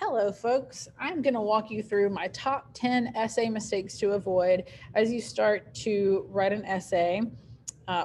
Hello, folks. I'm going to walk you through my top 10 essay mistakes to avoid as you start to write an essay,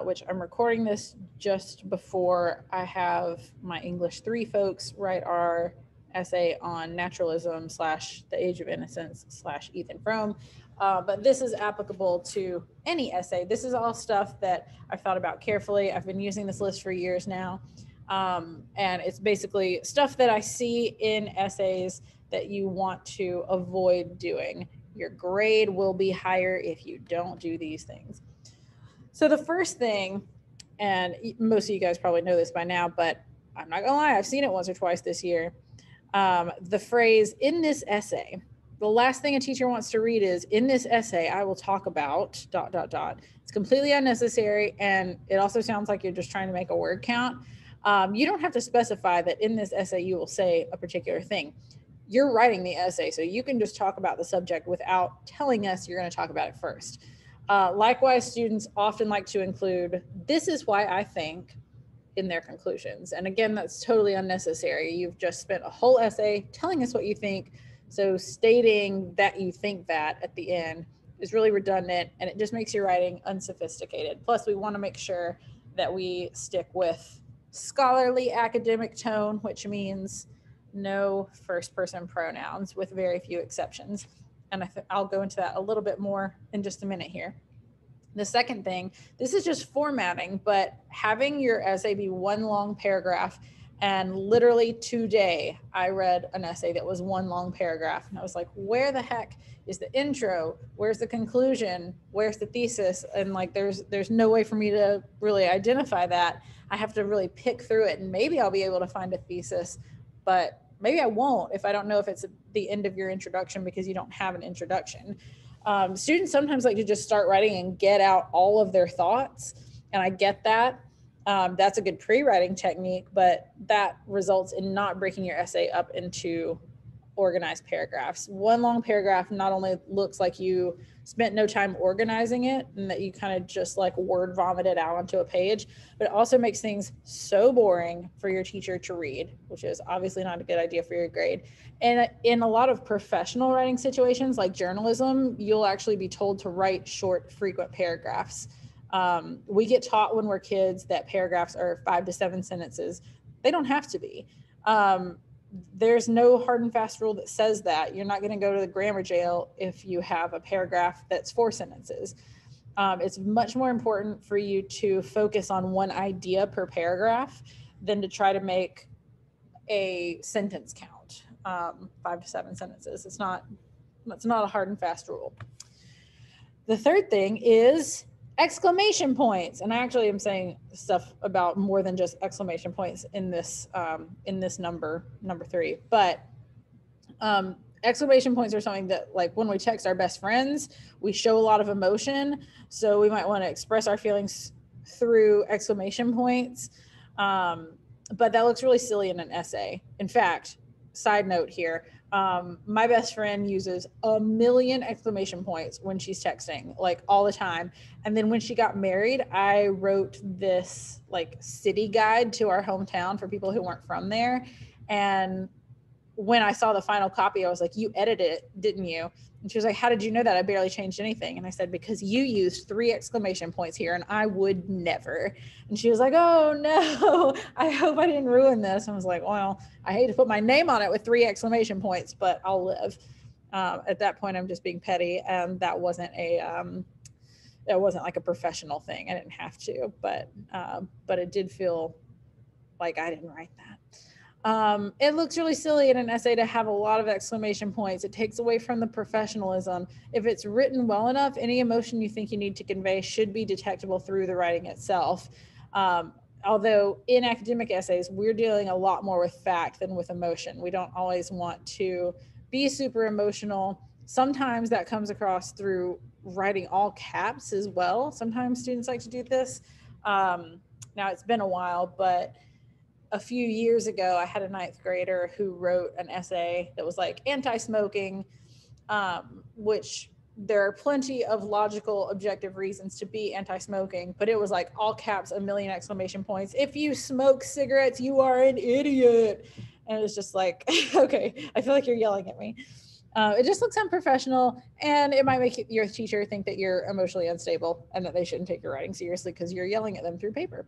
which I'm recording this just before I have my English 3 folks write our essay on naturalism slash the age of innocence slash Ethan Frome. But this is applicable to any essay. This is all stuff that I've thought about carefully. I've been using this list for years now. And it's basically stuff that I see in essays that you want to avoid doing. Your grade will be higher if you don't do these things. So the first thing, and most of you guys probably know this by now, but I'm not gonna lie, I've seen it once or twice this year. The phrase "in this essay," the last thing a teacher wants to read is "in this essay I will talk about dot dot dot." It's completely unnecessary, and it also sounds like you're just trying to make a word count. You don't have to specify that in this essay you will say a particular thing. You're writing the essay, so you can just talk about the subject without telling us you're going to talk about it first. Likewise, students often like to include, "This is why I think," in their conclusions. And again, that's totally unnecessary. You've just spent a whole essay telling us what you think. So stating that you think that at the end is really redundant, and it just makes your writing unsophisticated. Plus, we want to make sure that we stick with scholarly academic tone, which means no first person pronouns with very few exceptions. And I'll go into that a little bit more in just a minute here. The second thing, this is just formatting, but having your essay be one long paragraph. And literally today, I read an essay that was one long paragraph. And I was like, where the heck is the intro? Where's the conclusion? Where's the thesis? And like, there's no way for me to really identify that. I have to really pick through it, and maybe I'll be able to find a thesis, but maybe I won't if I don't know if it's the end of your introduction because you don't have an introduction. Students sometimes like to just start writing and get out all of their thoughts, and I get that. That's a good pre-writing technique, but that results in not breaking your essay up into organized paragraphs. One long paragraph not only looks like you spent no time organizing it and that you kind of just like word vomit it out onto a page, but it also makes things so boring for your teacher to read, which is obviously not a good idea for your grade. And in a lot of professional writing situations like journalism, you'll actually be told to write short, frequent paragraphs. We get taught when we're kids that paragraphs are 5 to 7 sentences. They don't have to be. There's no hard and fast rule that says that. You're not going to go to the grammar jail if you have a paragraph that's 4 sentences. It's much more important for you to focus on one idea per paragraph than to try to make a sentence count. 5 to 7 sentences. It's not a hard and fast rule. The third thing is exclamation points, and I actually am saying stuff about more than just exclamation points in this number 3, but exclamation points are something that, like, when we text our best friends, we show a lot of emotion, so we might want to express our feelings through exclamation points, but that looks really silly in an essay. In fact, side note here, my best friend uses a million exclamation points when she's texting, like all the time. And then when she got married, I wrote this like city guide to our hometown for people who weren't from there. And when I saw the final copy, I was like, "You edited it, didn't you?" And she was like, "How did you know that? I barely changed anything." And I said, "Because you used 3 exclamation points here and I would never." And she was like, "Oh no, I hope I didn't ruin this." And I was like, "Well, I hate to put my name on it with 3 exclamation points, but I'll live." At that point, I'm just being petty. And that wasn't like a professional thing. I didn't have to, but it did feel like I didn't write that. It looks really silly in an essay to have a lot of exclamation points. It takes away from the professionalism. If it's written well enough, any emotion you think you need to convey should be detectable through the writing itself. Although in academic essays, we're dealing a lot more with fact than with emotion. We don't always want to be super emotional. Sometimes that comes across through writing all caps as well. Sometimes students like to do this. Now it's been a while, but a few years ago, I had a 9th grader who wrote an essay that was like anti-smoking, which there are plenty of logical, objective reasons to be anti-smoking, but it was like all caps, a million exclamation points. "If you smoke cigarettes, you are an idiot." And it was just like, okay, I feel like you're yelling at me. It just looks unprofessional, and it might make your teacher think that you're emotionally unstable and that they shouldn't take your writing seriously because you're yelling at them through paper.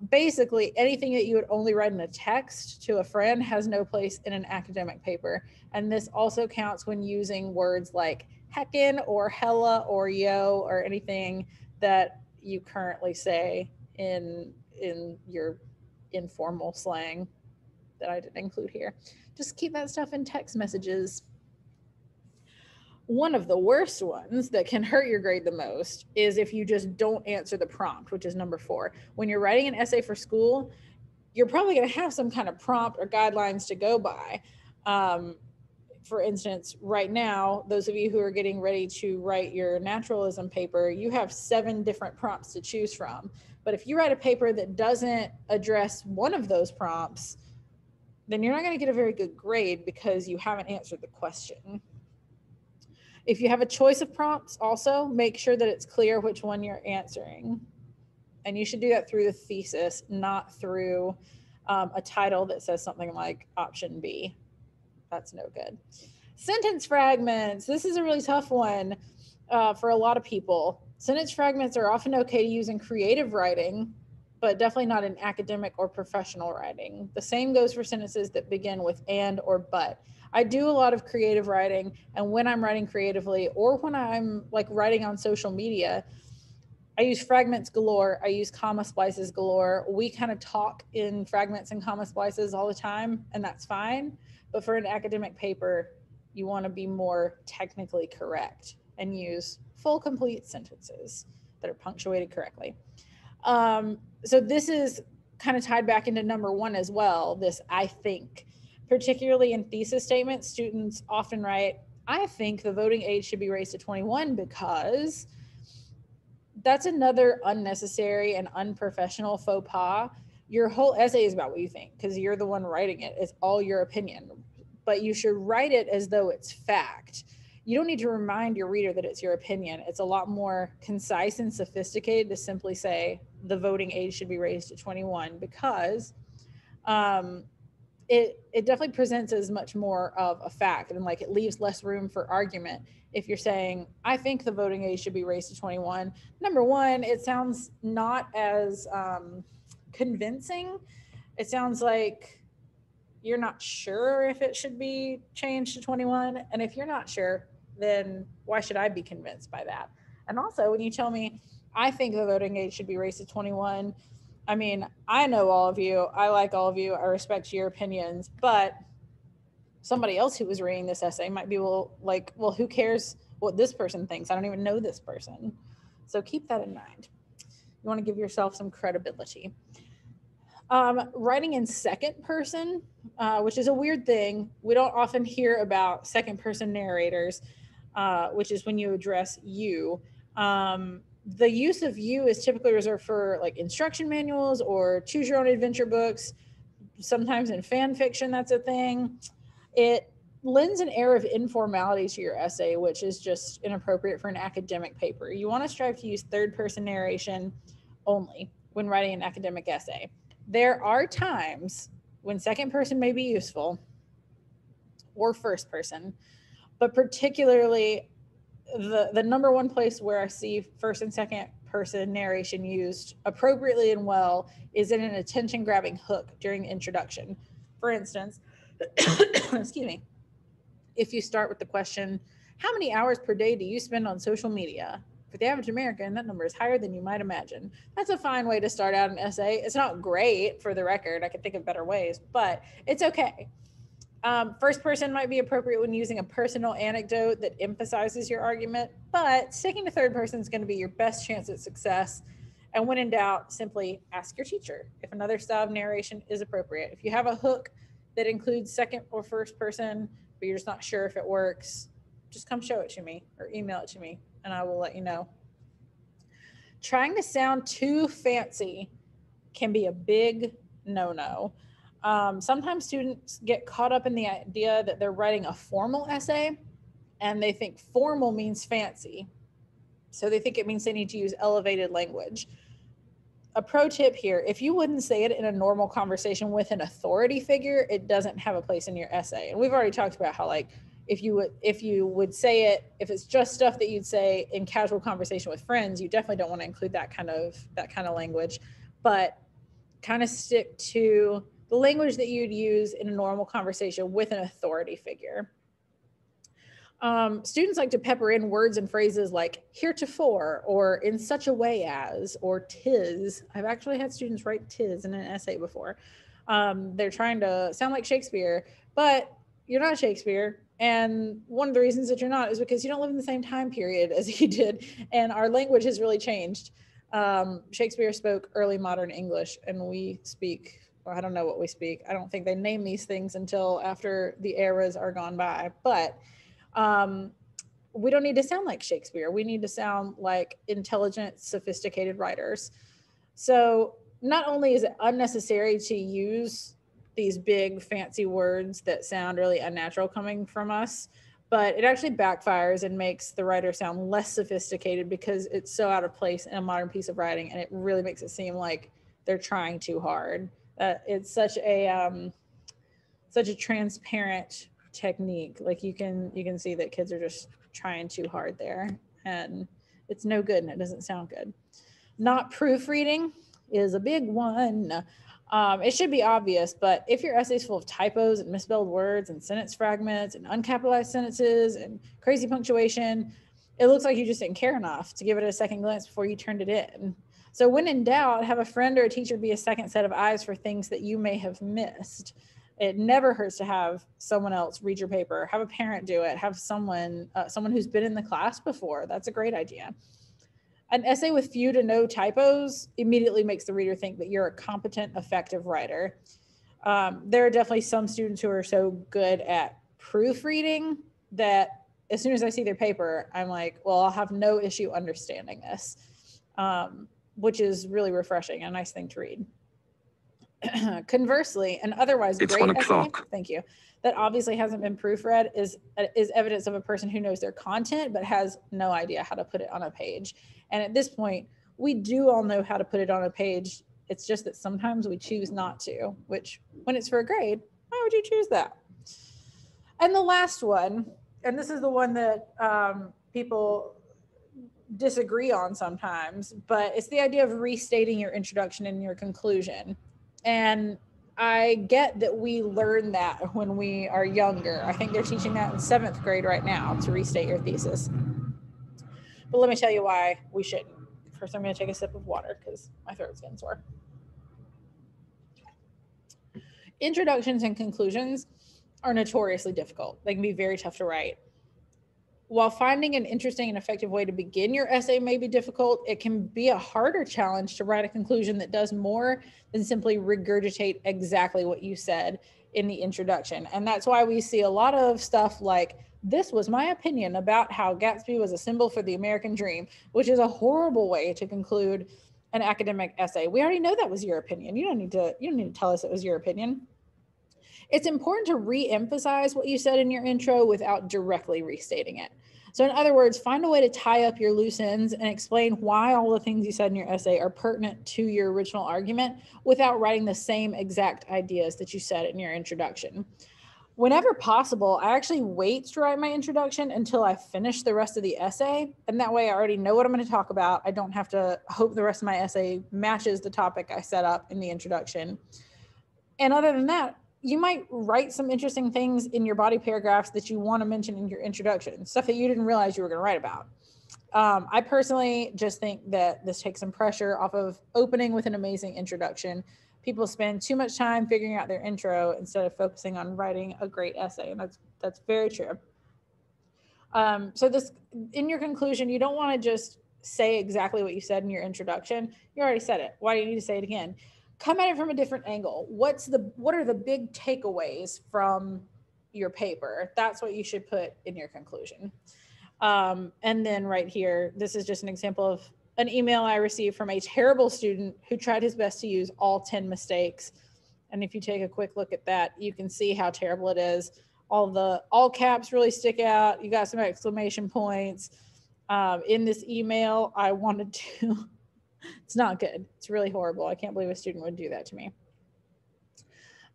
Basically, anything that you would only write in a text to a friend has no place in an academic paper. And this also counts when using words like heckin' or hella or yo or anything that you currently say in your informal slang that I didn't include here. Just keep that stuff in text messages. One of the worst ones that can hurt your grade the most is if you just don't answer the prompt, which is number 4. When you're writing an essay for school, you're probably going to have some kind of prompt or guidelines to go by. For instance, right now, those of you who are getting ready to write your naturalism paper, you have 7 different prompts to choose from. But if you write a paper that doesn't address one of those prompts, then you're not going to get a very good grade because you haven't answered the question. If you have a choice of prompts, also make sure that it's clear which one you're answering. And you should do that through the thesis, not through a title that says something like option B. That's no good. Sentence fragments. This is a really tough one for a lot of people. Sentence fragments are often okay to use in creative writing, but definitely not in academic or professional writing. The same goes for sentences that begin with and or but. I do a lot of creative writing, and when I'm writing creatively or when I'm like writing on social media, I use fragments galore. I use comma splices galore. We kind of talk in fragments and comma splices all the time, and that's fine. But for an academic paper, you want to be more technically correct and use full, complete sentences that are punctuated correctly. So this is kind of tied back into number 1 as well, this I think. Particularly in thesis statements, students often write, I think the voting age should be raised to 21 because that's another unnecessary and unprofessional faux pas. Your whole essay is about what you think because you're the one writing it. It's all your opinion, but you should write it as though it's fact. You don't need to remind your reader that it's your opinion. It's a lot more concise and sophisticated to simply say the voting age should be raised to 21 because it definitely presents as much more of a fact, and like it leaves less room for argument. If you're saying, I think the voting age should be raised to 21, number 1, it sounds not as convincing. It sounds like you're not sure if it should be changed to 21. And if you're not sure, then why should I be convinced by that? And also, when you tell me, I think the voting age should be raised to 21, I mean, I know all of you. I like all of you. I respect your opinions. But somebody else who was reading this essay might be, well, who cares what this person thinks? I don't even know this person. So keep that in mind. You want to give yourself some credibility. Writing in second person, which is a weird thing. We don't often hear about second person narrators, which is when you address you. The use of you is typically reserved for like instruction manuals or choose your own adventure books. Sometimes in fan fiction, that's a thing. It lends an air of informality to your essay, which is just inappropriate for an academic paper. You want to strive to use third person narration only when writing an academic essay. There are times when second person may be useful or first person, but particularly the number 1 place where I see first and second person narration used appropriately and well is in an attention grabbing hook during the introduction. For instance, excuse me, if you start with the question, how many hours per day do you spend on social media? For the average American, that number is higher than you might imagine. That's a fine way to start out an essay. It's not great, for the record. I could think of better ways, but it's okay. First person might be appropriate when using a personal anecdote that emphasizes your argument, but sticking to third person is going to be your best chance at success. And when in doubt, simply ask your teacher if another style of narration is appropriate. If you have a hook that includes second or first person, but you're just not sure if it works, just come show it to me or email it to me and I will let you know. Trying to sound too fancy can be a big no-no. Sometimes students get caught up in the idea that they're writing a formal essay and they think formal means fancy. So they think it means they need to use elevated language. a pro tip here, if you wouldn't say it in a normal conversation with an authority figure, it doesn't have a place in your essay. And we've already talked about how, like, if you would say it, if it's just stuff that you'd say in casual conversation with friends, you definitely don't want to include that kind of language, but kind of stick to the language that you'd use in a normal conversation with an authority figure. Students like to pepper in words and phrases like heretofore, or in such a way as, or tis. I've actually had students write tis in an essay before. They're trying to sound like Shakespeare, but you're not Shakespeare. And one of the reasons that you're not is because you don't live in the same time period as he did. And our language has really changed. Shakespeare spoke early modern English, and we speak, well, I don't know what we speak. I don't think they name these things until after the eras are gone by. But we don't need to sound like Shakespeare. We need to sound like intelligent, sophisticated writers. So not only is it unnecessary to use these big fancy words that sound really unnatural coming from us, but it actually backfires and makes the writer sound less sophisticated because it's so out of place in a modern piece of writing, and it really makes it seem like they're trying too hard. It's such a transparent technique. Like you can see that kids are just trying too hard there, and it's no good and it doesn't sound good. Not proofreading is a big one. It should be obvious, but if your essay is full of typos and misspelled words and sentence fragments and uncapitalized sentences and crazy punctuation, it looks like you just didn't care enough to give it a second glance before you turned it in. So when in doubt, have a friend or a teacher be a second set of eyes for things that you may have missed. It never hurts to have someone else read your paper, have a parent do it, have someone who's been in the class before. That's a great idea. An essay with few to no typos immediately makes the reader think that you're a competent, effective writer. There are definitely some students who are so good at proofreading that as soon as I see their paper, I'm like, well, I'll have no issue understanding this, which is really refreshing, a nice thing to read. Conversely, an otherwise great essay, thank you, that obviously hasn't been proofread is evidence of a person who knows their content but has no idea how to put it on a page. And at this point, we do all know how to put it on a page. It's just that sometimes we choose not to, which when it's for a grade, why would you choose that? And the last one, and this is the one that people disagree on sometimes, but it's the idea of restating your introduction and your conclusion. And I get that we learn that when we are younger. I think they're teaching that in 7th grade right now, to restate your thesis. But let me tell you why we shouldn't. First, I'm going to take a sip of water because my throat's getting sore. Introductions and conclusions are notoriously difficult. They can be very tough to write. While finding an interesting and effective way to begin your essay may be difficult, it can be a harder challenge to write a conclusion that does more than simply regurgitate exactly what you said in the introduction. And that's why we see a lot of stuff like, this was my opinion about how Gatsby was a symbol for the American dream, which is a horrible way to conclude an academic essay. We already know that was your opinion. You don't need to tell us it was your opinion. It's important to re-emphasize what you said in your intro without directly restating it. So in other words, find a way to tie up your loose ends and explain why all the things you said in your essay are pertinent to your original argument without writing the same exact ideas that you said in your introduction. Whenever possible, I actually wait to write my introduction until I finish the rest of the essay. And that way I already know what I'm going to talk about. I don't have to hope the rest of my essay matches the topic I set up in the introduction. And other than that, you might write some interesting things in your body paragraphs that you want to mention in your introduction, stuff that you didn't realize you were going to write about. I personally just think that this takes some pressure off of opening with an amazing introduction. People spend too much time figuring out their intro instead of focusing on writing a great essay, and that's very true. So this, in your conclusion, you don't want to just say exactly what you said in your introduction. You already said it. Why do you need to say it again? Come at it from a different angle. What are the big takeaways from your paper? That's what you should put in your conclusion. And then right here, this is just an example of an email I received from a terrible student who tried his best to use all 10 mistakes. And if you take a quick look at that, you can see how terrible it is. All caps really stick out. You got some exclamation points. In this email, I wanted to It's not good. It's really horrible. I can't believe a student would do that to me.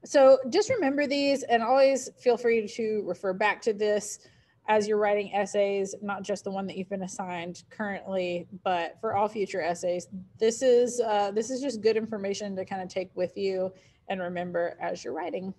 So just remember these, and always feel free to refer back to this as you're writing essays, not just the one that you've been assigned currently, but for all future essays. This is just good information to kind of take with you and remember as you're writing.